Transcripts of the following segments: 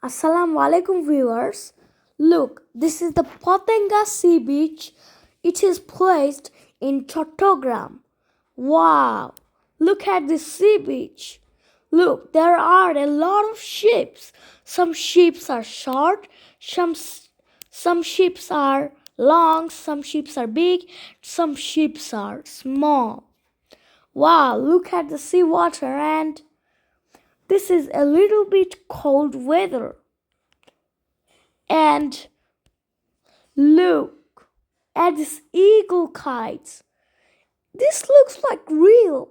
Assalamu alaikum viewers. Look, this is the Patenga Sea Beach. It is placed in Chattogram. Wow! Look at this sea beach. Look, there are a lot of ships. Some ships are short, some ships are long, some ships are big, some ships are small. Wow, look at the sea water, and this is a little bit cold weather. And look at this eagle kites. This looks like real,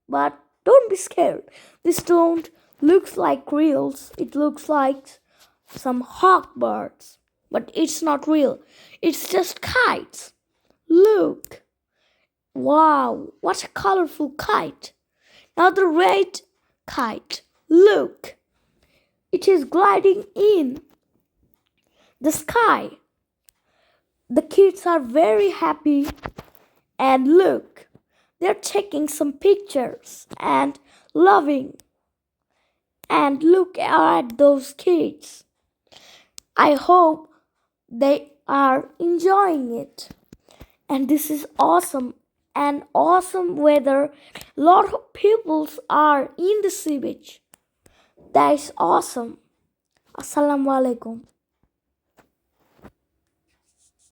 but don't be scared. This don't looks like reals. It looks like some hawk birds, but it's not real. It's just kites. Look. Wow, what a colorful kite. Now the red kite. Look. It is gliding in the sky. The kids are very happy, and look, they're taking some pictures and loving. And look at those kids. I hope they are enjoying it. And this is awesome. And awesome weather. Lot of people are in the sea beach. That is awesome. Assalamu alaikum.